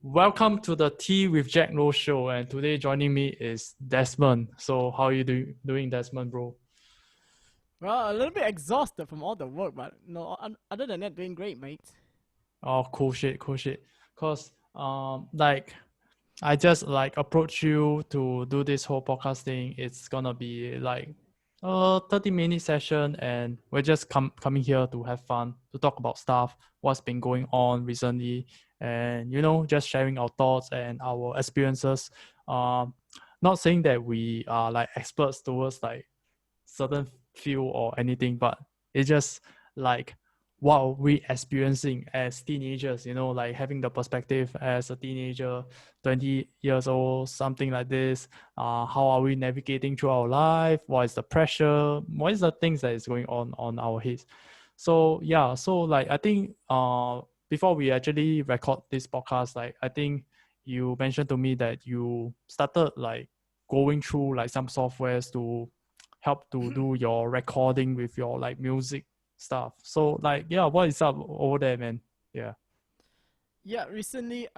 Welcome to the Tea with Jack Loh show, and today joining me is Desmond. So how are you doing, Desmond, bro? Well, a little bit exhausted from all the work, but no, other than that, doing great, mate. Oh, cool shit, cool shit. Cause like I just like approach you to do this whole podcast thing. It's gonna be like a 30-minute session, and we're just coming here to have fun, to talk about stuff, what's been going on recently, and just sharing our thoughts and our experiences. Um, Not saying that we are like experts towards like certain field or anything, but it's just like what are we experiencing as teenagers, like having the perspective as a teenager, 20 years old, something like this. How are we navigating through our life? What is the pressure? What is the things that is going on our heads? So yeah, so like I think before we actually record this podcast, like I think you mentioned to me that you started like going through like some softwares to help to do your recording with your like music stuff. So like yeah, what is up over there, man? Yeah. Yeah, recently,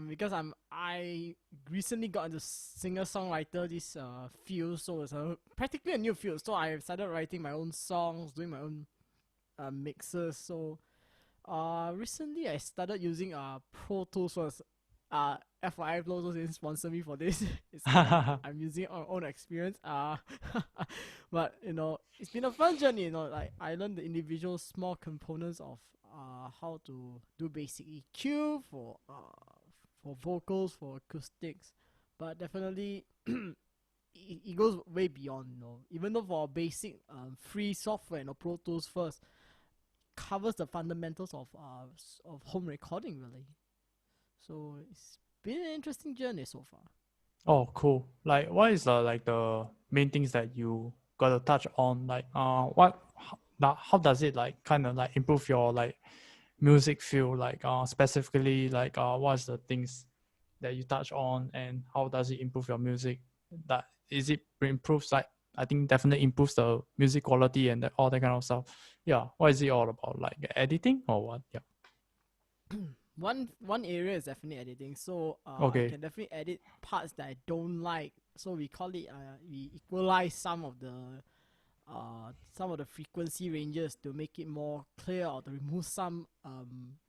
because I recently got into singer songwriter this field, so it's practically a new field. So I started writing my own songs, doing my own mixes. So recently I started using Pro Tools was FYI Pro Tools didn't sponsor me for this. It's I'm using our own experience. But it's been a fun journey. Like I learned the individual small components of how to do basic EQ for vocals, for acoustics, but definitely it goes way beyond. Even though for basic free software, Pro Tools first covers the fundamentals of home recording really. So it's been an interesting journey so far. Oh, cool. Like what is like the main things that you got to touch on? Like how does it like kind of like improve your like music feel, like specifically like what is the things that you touch on, and how does it improve your music? That is it improves like I think definitely improves the music quality and all that kind of stuff. Yeah, what is it all about? Like editing or what? Yeah. One area is definitely editing. So I Okay. can definitely edit parts that I don't like. So we call it we equalize some of the frequency ranges to make it more clear, or to remove some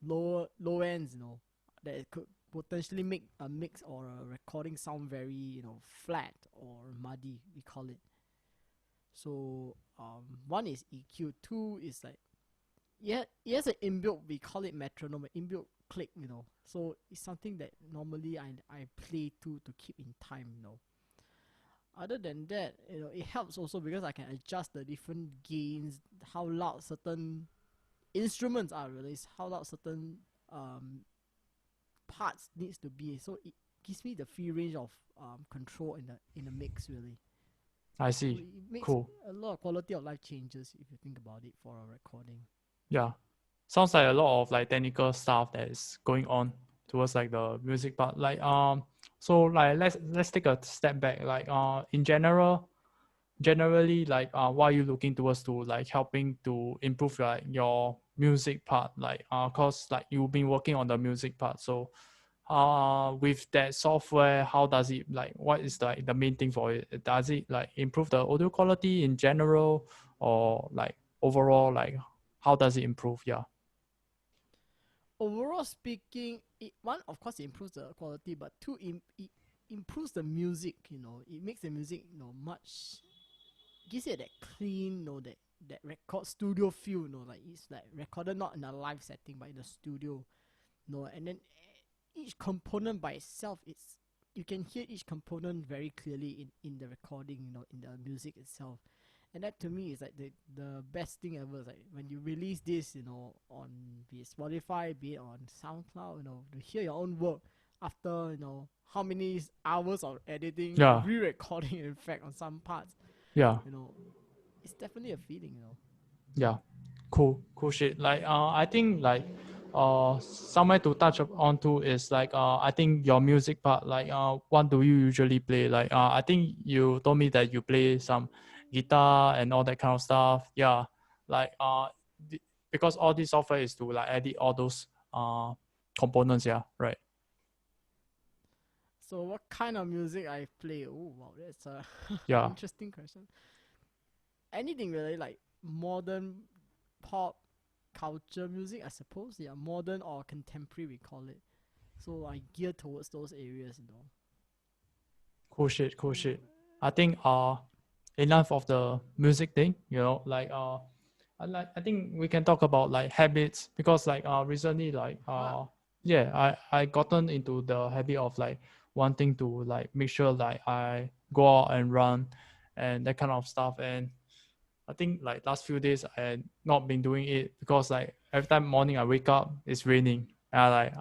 low ends, that it could potentially make a mix or a recording sound very flat or muddy, we call it. So one is EQ, two is like, yeah, it has an inbuilt, we call it metronome, an inbuilt click, so it's something that normally I play to keep in time. Other than that, it helps also because I can adjust the different gains, how loud certain instruments are released, how loud certain um parts needs to be. So it gives me the free range of control in the mix really. I So see. it makes Cool. a lot of quality of life changes if you think about it for a recording. Yeah, sounds like a lot of like technical stuff that is going on towards like the music part. Like so like let's take a step back. Like in generally like what are you looking towards to like helping to improve like your music part? Like cause like you've been working on the music part. So with that software, how does it like what is like the main thing for it? Does it like improve the audio quality in general, or like overall, like how does it improve? Yeah. Overall speaking, one, of course, it improves the quality, but two, it improves the music. It makes the music much, gives it that clean, that record studio feel. Like it's like recorded not in a live setting but in a studio. And then each component by itself, it's you can hear each component very clearly in the recording, in the music itself. And that to me is like the best thing ever. Is like when you release this, on, be it Spotify, be it on SoundCloud, to hear your own work after how many hours of editing or Yeah. re-recording, in fact, on some parts. Yeah. you know it's definitely a feeling. Yeah. Cool shit. Like I think like somewhere to touch on to is like I think your music part, like what do you usually play? Like I think you told me that you play some guitar and all that kind of stuff. Yeah. Like because all this software is to like edit all those components, yeah, right? So what kind of music I play? Oh wow, that's a Yeah. interesting question. Anything really, like modern pop culture music, I suppose. Yeah, modern or contemporary, we call it. So I gear towards those areas, you know. Cool shit, cool Mm, shit. I think enough of the music thing, like I think we can talk about like habits because like recently like ah, yeah, I gotten into the habit of like wanting to like make sure like I go out and run and that kind of stuff. And I think like last few days I had not been doing it because like every time morning I wake up it's raining and I like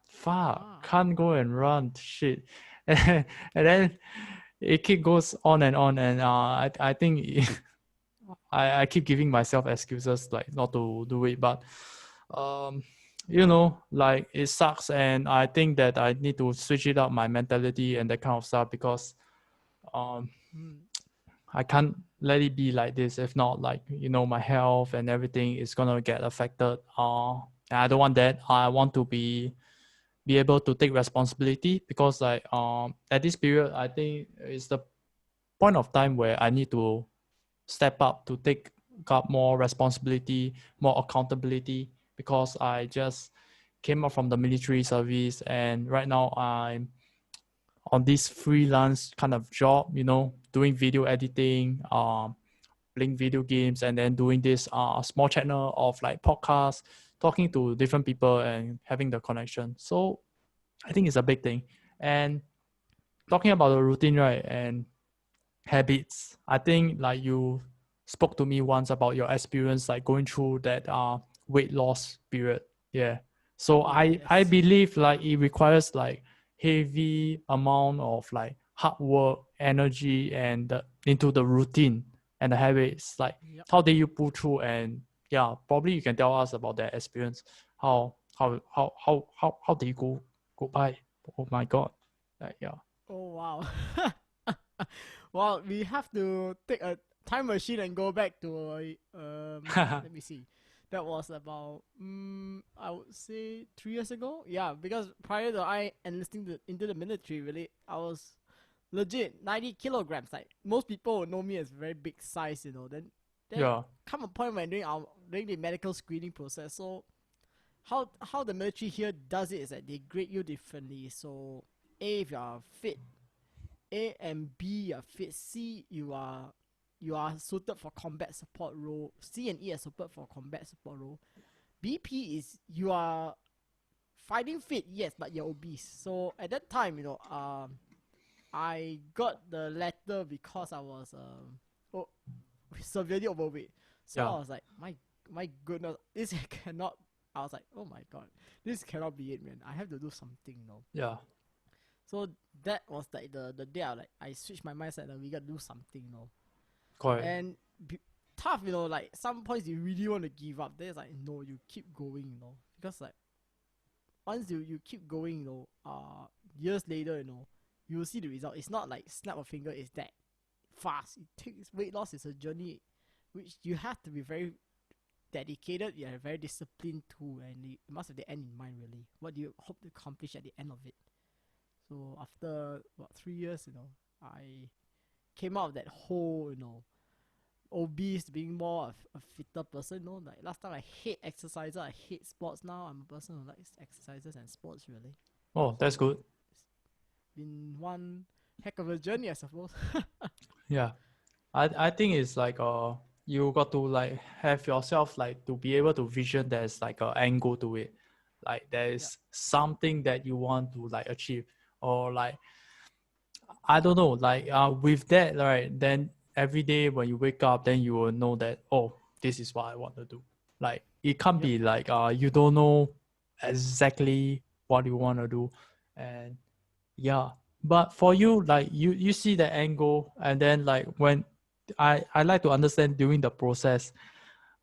fuck, ah, can't go and run shit. And then it keep goes on and on. And I think I keep giving myself excuses like not to do it. But um like it sucks, and I think that I need to switch it up my mentality and that kind of stuff because um mm, I can't let it be like this. If not, like my health and everything is gonna get affected. And I don't want that. I want to be able to take responsibility because like at this period I think it's the point of time where I need to step up to take up more responsibility, more accountability, because I just came up from the military service and right now I'm on this freelance kind of job, doing video editing, playing video games, and then doing this small channel of like podcasts, talking to different people and having the connection. So I think it's a big thing. And talking about the routine, right, and habits, I think like you spoke to me once about your experience like going through that weight loss period. Yeah. So oh I yes, believe like it requires like heavy amount of like hard work, energy, and into the routine and the habits. Like yep. how did you pull through? And yeah, probably you can tell us about that experience. How did you go by? Oh my god. Yeah. Oh wow. Well, we have to take a time machine and go back to let me see. That was about I would say 3 years ago. Yeah, because prior to I enlisting into the military, really, I was legit 90 kilograms. Like most people would know me as very big size, you know. Then Yeah. come a point when doing the medical screening process. So how the military here does it is that they grade you differently. So A, if you are fit, A and B are fit. C, you are suited for combat support role. C and E are suited for combat support role. BP is you are fighting fit, yes, but you're obese. So at that time, I got the letter because I was oh, severely overweight. So Yeah. I was like, my goodness, this cannot. I was like, oh my god, this cannot be it, man. I have to do something. Yeah. So that was like the day I switched my mindset that we got to do something. Correct. And be, tough, like some points you really want to give up. There's like no, you keep going, because like once you keep going, years later, you will see the result. It's not like snap a finger. It's that fast. It takes weight loss is a journey, which you have to be very dedicated. You are very disciplined too, and you must have the end in mind. Really, what do you hope to accomplish at the end of it? So after about 3 years, I came out of that whole, obese, being more of a fitter person. Like last time I hate exercises, I hate sports. Now I'm a person who likes exercises and sports really. Oh, that's So good. it's been one heck of a journey, I suppose. Yeah. I think it's like you got to like have yourself like to be able to vision there's like a angle to it. Like there Yeah. is something that you want to like achieve, or like I don't know, like with that, right, then every day when you wake up then you will know that, oh, this is what I want to do. Like it can't Yep. be like you don't know exactly what you want to do. And yeah, but for you, like you see the angle, and then like when I like to understand during the process,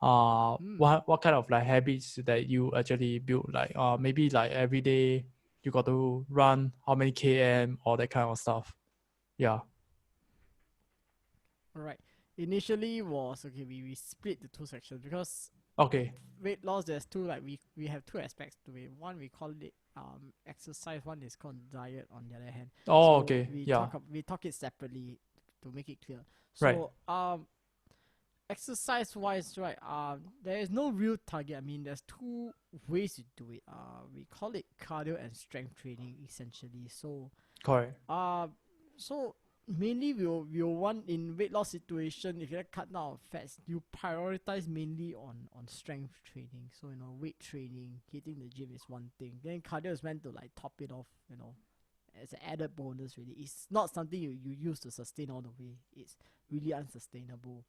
Mm. what kind of like habits that you actually build, like maybe like every day you got to run how many km or that kind of stuff. Yeah. All right. Initially was okay. We split the two sections because Okay. weight loss, there's two, like we have two aspects to it. One, we call it exercise. One is called diet. On the other hand, Oh, so okay. Yeah. we talk it separately to make it clear. Right. So exercise wise, right? There is no real target. I mean, there's two ways to do it. We call it cardio and strength training essentially. Correct. So mainly we'll want in weight loss situation, if you like cut down on fats, you prioritize mainly on strength training. So weight training, hitting the gym is one thing. Then cardio is meant to like top it off. As an added bonus. Really, it's not something you use to sustain all the way. It's really unsustainable.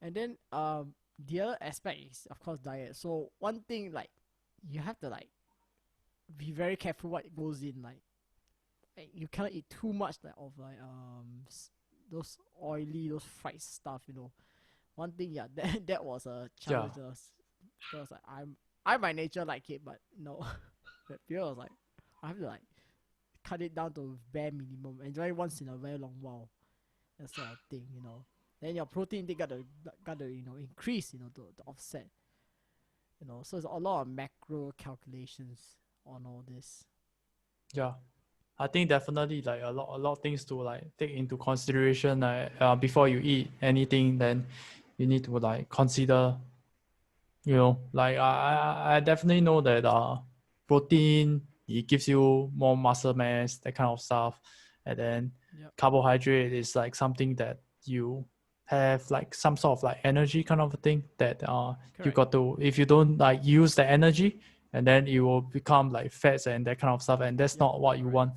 And then the other aspect is of course diet. So one thing, like, you have to like be very careful what goes in. Like you cannot eat too much like of like those oily, those fried stuff. One thing, yeah, that was a Yeah. challenge. Because like I by nature like it, but no, that fear was like I have to like cut it down to bare minimum. Enjoy it once in a very long while. That sort of thing. Then your protein intake gotta increase, to offset. So it's a lot of macro calculations on all this. Yeah. I think definitely like a lot of things to like take into consideration before you eat anything. Then you need to like consider, like I definitely know that protein, it gives you more muscle mass, that kind of stuff. And then Yep. carbohydrate is like something that you have like some sort of like energy kind of a thing that you Correct. got to, if you don't like use the energy, and then it will become like fats and that kind of stuff, and that's Yep. not what you Correct. want.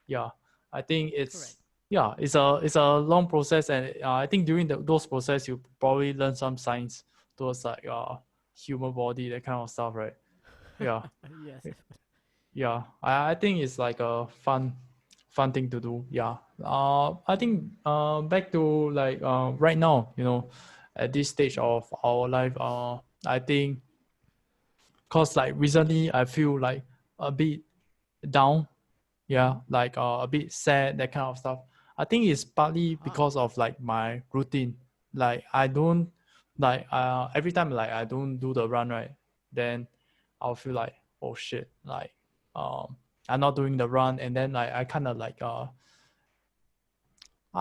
Yeah, I think Correct. it's, yeah, it's a long process. And I think during those process you probably learn some science towards like human body, that kind of stuff, right? Yeah. Yes. Yeah, I think it's like a fun thing to do. Yeah. I think back to like right now, at this stage of our life, I think, cause like recently I feel like a bit down. Yeah, like a bit sad, that kind of stuff. I think it's partly Huh. because of like my routine. Like I don't, like every time like I don't do the run, right, then I'll feel like, oh shit, like um I'm not doing the run. And then like I kind of like I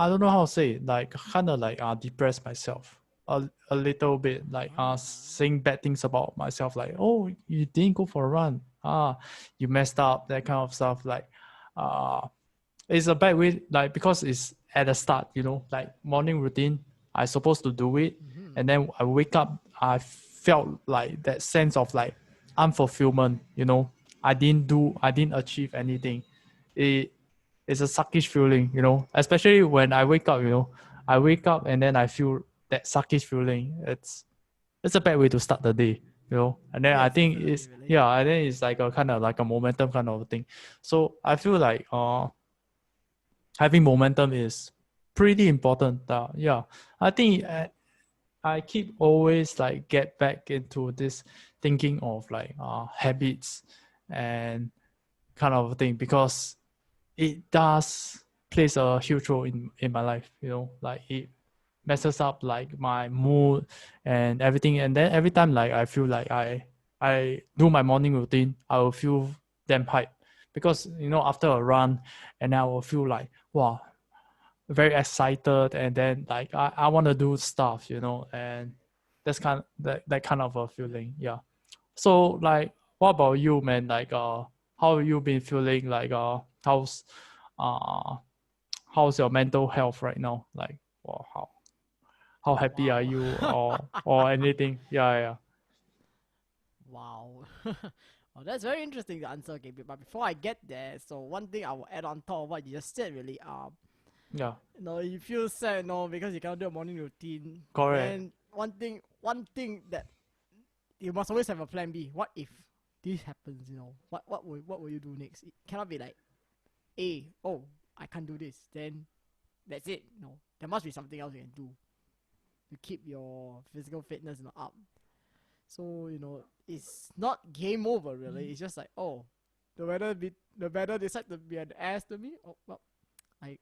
don't know how to say it, like kind of like depress myself a little bit, like Ah. saying bad things about myself, like, oh, you didn't go for a run, you messed up, that kind of stuff. Like uh it's a bad way, like, because it's at the start, like morning routine, I supposed to do it. Mm-hmm. And then I wake up, I felt like that sense of like unfulfillment. I didn't achieve anything. It's a suckish feeling, especially when I wake up. I wake up and then I feel that suckish feeling. It's a bad way to start the day. And then I Yes, think definitely, it's, really. yeah, and then it's like a kind of like a momentum kind of thing. So I feel like having momentum is pretty important. Yeah, I think I keep always like get back into this thinking of like habits and kind of thing, because it does plays a huge role in my life. Like it messes up like my mood and everything. And then every time like I feel like I do my morning routine, I will feel damn hype, because after a run, and I will feel like, wow, very excited. And then like I want to do stuff, and that's that kind of a feeling. Yeah. So like, what about you, man? Like how you been feeling? Like uh how's your mental health right now? Like, well, how happy are Wow. you, or anything? Yeah. Wow. Well, that's very interesting to answer, okay. But before I get there, so one thing I will add on top of what you just said, really, Yeah. you feel sad, because you cannot do a morning routine. Correct. Then one thing that you must always have a plan B. What if this happens? What will you do next? It cannot be like, oh, I can't do this. Then that's it. No, there must be something else you can do to keep your physical fitness up. So it's not game over really. It's just like, oh, the weather decide to be an ass to me. Oh well,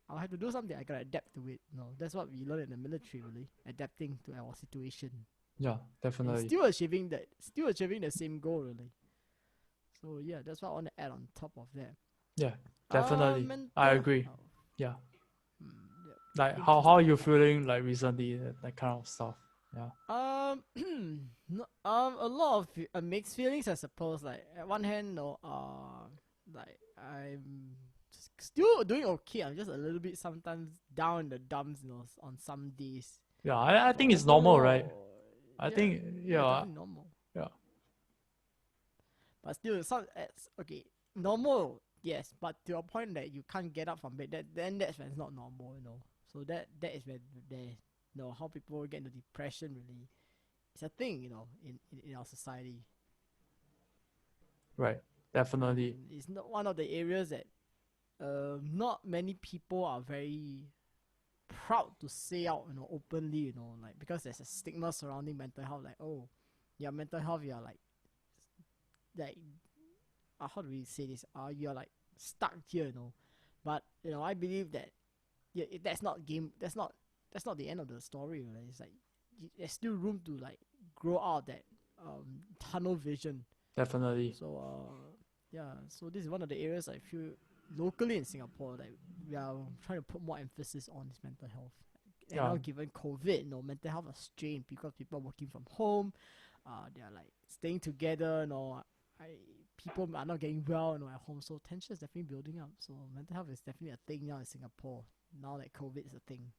I'll have to do something. I gotta adapt to it. That's what we learn in the military, really, adapting to our situation. Yeah, and definitely. still achieving the same goal really. So yeah, that's what I want to add on top of that. Yeah, definitely. I Mental agree. health. Yeah. Yeah, Like how interesting you topic. feeling like recently, that kind of stuff. Yeah. Um, no, a lot of mixed feelings, I suppose. Like at one hand, no, like I'm still doing okay. I'm just a little bit sometimes down in the dumps, on some days. Yeah, I But think it's normal, right? overall, I yeah, think yeah, yeah, definitely normal. yeah, But still, some it's okay. Normal, yes, but to a point that you can't get up from bed, that's when it's not normal. So that is when there, how people get into depression really. It's a thing, in our society. right. Definitely. And it's not one of the areas that not many people are very proud to say out, openly, like because there's a stigma surrounding mental health, like, oh, yeah, mental health, you're like how do we say this? You're like stuck here, But I believe that, yeah, that's not game. That's not the end of the story. Right? It's like there's still room to like grow out that tunnel vision. Definitely. So yeah. So this is one of the areas I feel locally in Singapore that we are trying to put more emphasis on is mental health. And Yeah. now given COVID, mental health is strained because people are working from home. They are like staying together. I people are not getting well, at home. So tension is definitely building up. So mental health is definitely a thing now in Singapore. Now that COVID is a thing.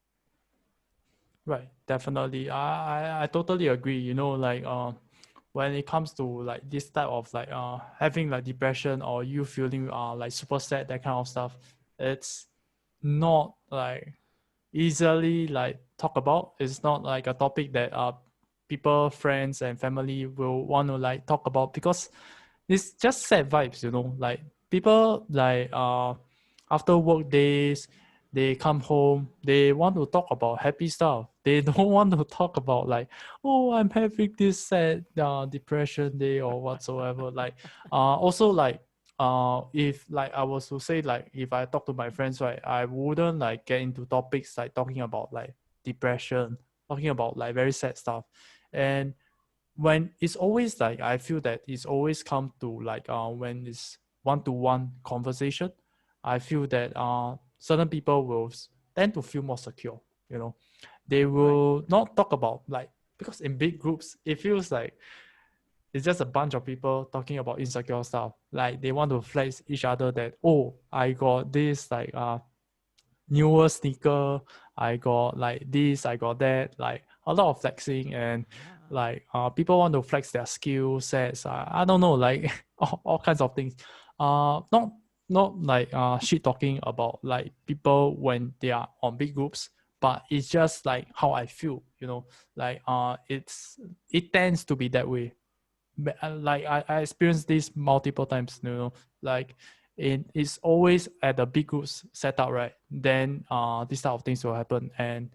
Right. Definitely. I totally agree. Like when it comes to like this type of like having like depression or you feeling like super sad, that kind of stuff, it's not like easily like talk about. It's not like a topic that people, friends and family will want to like talk about because it's just sad vibes, like people like after work days they come home, they want to talk about happy stuff. They don't want to talk about like, oh, I'm having this sad depression day or whatsoever. Like also like if like I was to say, like if I talk to my friends, right, I wouldn't like get into topics like talking about like depression, talking about like very sad stuff. And when it's always like I feel that it's always come to like when it's one-to-one conversation, I feel that certain people will tend to feel more secure. You know, they Right. will not talk about like, because in big groups it feels like it's just a bunch of people talking about insecure stuff. Like they want to flex each other that, oh, I got this like newer sneaker, I got like this, I got that, like a lot of flexing. And Ah, like people want to flex their skill sets. I don't know, like all kinds of things. Not like shit talking about like people when they are on big groups, but it's just like how I feel, like it tends to be that way. Like I experienced this multiple times, like it's always at the big groups setup, right? Then this type of things will happen. And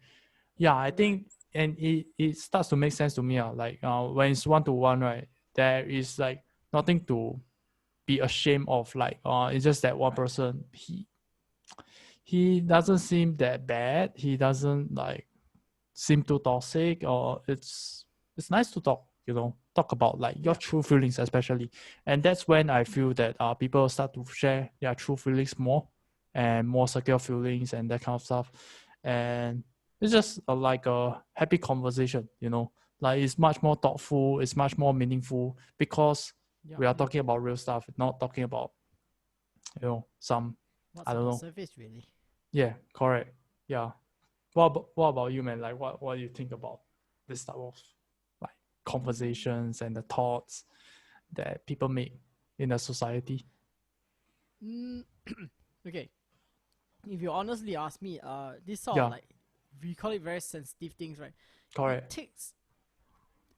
yeah, I right. think, and it starts to make sense to me, like when it's one-to-one, right, there is like nothing to be ashamed of. Like it's just that one Right. person, he doesn't seem that bad, he doesn't like seem too toxic, or it's nice to talk, talk about like your Yeah. true feelings especially. And that's when I feel that people start to share their true feelings more, and more secure feelings and that kind of stuff. And it's just like a happy conversation, like it's much more thoughtful, it's much more meaningful, because Yep. we are Yep. talking about real stuff, not talking about some, What's I on don't the know. surface, really? Yeah, correct. Yeah. What about you, man? Like, what do you think about this type of like Mm, conversations and the thoughts that people make in a society? mm, okay. If you honestly ask me, this sort of Yeah, like we call it very sensitive things, right? It correct, takes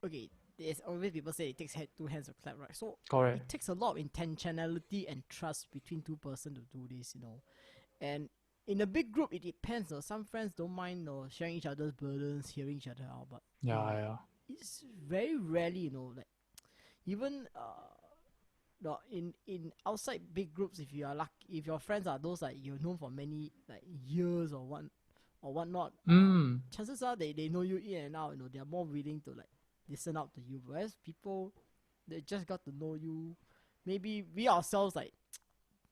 okay. There's always people say it takes two hands to clap, right? So correct. it takes a lot of intentionality and trust between two person to do this, And in a big group, it depends. Though. Some friends don't mind, sharing each other's burdens, hearing each other out, but Yeah, yeah, it's very rarely, like even no, in outside big groups, if you are lucky, if your friends are those like you've known for many like years or whatnot, mm, chances are they know you in and out. They are more willing to like listen out to you. Whereas people, they just got to know you. Maybe we ourselves, like,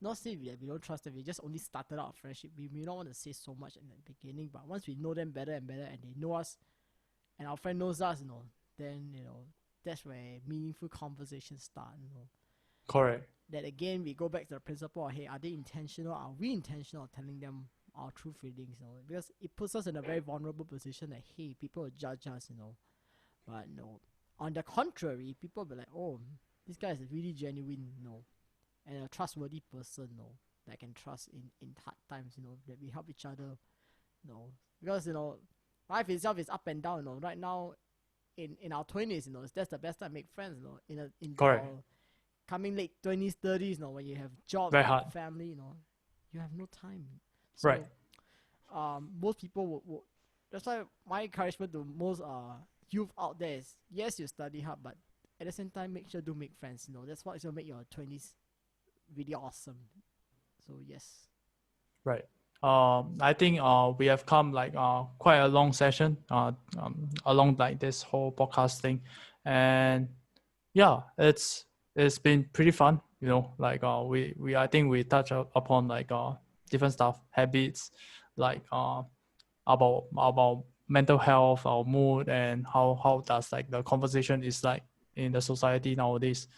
not say we don't trust them, we just only started out a friendship. We may not want to say so much in the beginning, but once we know them better and better, and they know us, and our friend knows us, then that's where meaningful conversations start. Correct. That again, we go back to the principle of, hey, are they intentional? Are we intentional of telling them our true feelings? Because it puts us in a very vulnerable position that, hey, people will judge us. But on the contrary, people will be like, oh, this guy is really genuine, and a trustworthy person, that I can trust in hard times, that we help each other, because life itself is up and down. Right now, in our 20s, that's the best time to make friends. In Correct. our coming late 20s, 30s, when you have jobs, Very you have hard. family, you have no time. So, Right. most people would. That's why my encouragement to most youth out there is, yes, you study hard, but at the same time, make sure to make friends. That's what is gonna make your 20s really awesome. So yes. Right. I think we have come like quite a long session along like this whole podcast thing, and yeah, it's been pretty fun. Like we I think we touch upon like different stuff, habits, like about mental health, our mood, and how does like the conversation is like in the society nowadays.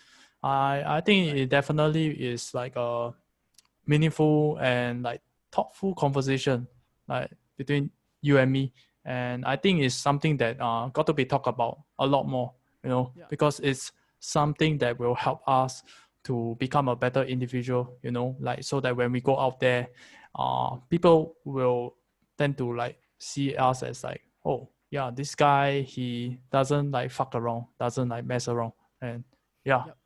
I think Right. it definitely is like a meaningful and like thoughtful conversation like between you and me, and I think it's something that got to be talked about a lot more, Yeah. because it's something that will help us to become a better individual, like so that when we go out there, people will tend to like see us as like, oh yeah, this guy, he doesn't like fuck around, doesn't like mess around. And yeah, Yep.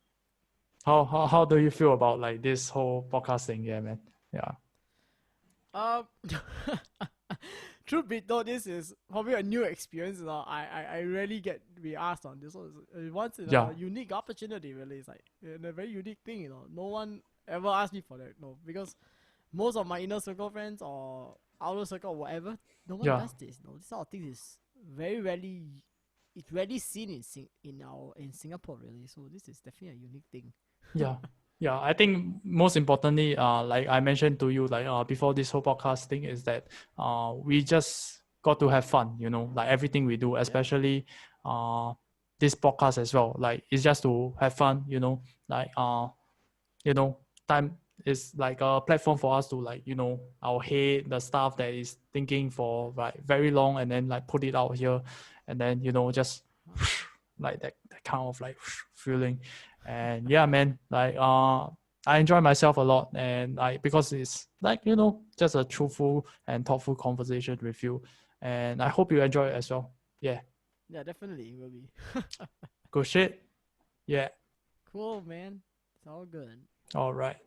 how do you feel about like this whole podcasting? Yeah, man. Yeah. Um, truth be told, this is probably a new experience. I rarely get to be asked on this. So it's once in Yeah. a unique opportunity. Really, it's like a very unique thing. No one ever asked me for that. No, because most of my inner circle friends or outer circle or whatever, no one Yeah. does this. No, this sort of thing is very rarely. It's rarely seen in Singapore, really. So this is definitely a unique thing. Yeah. Yeah. I think most importantly, like I mentioned to you, like before this whole podcast thing, is that we just got to have fun, like everything we do, Yeah. especially this podcast as well. Like it's just to have fun, like you know time is like a platform for us to like our head, the stuff that is thinking for like very long, and then like put it out here, and then just like that kind of like feeling. And yeah, man, like I enjoy myself a lot, and like because it's like just a truthful and thoughtful conversation with you, and I hope you enjoy it as well. Yeah. Yeah, definitely it will be. Good shit. Yeah. Cool, man. It's all good. All right.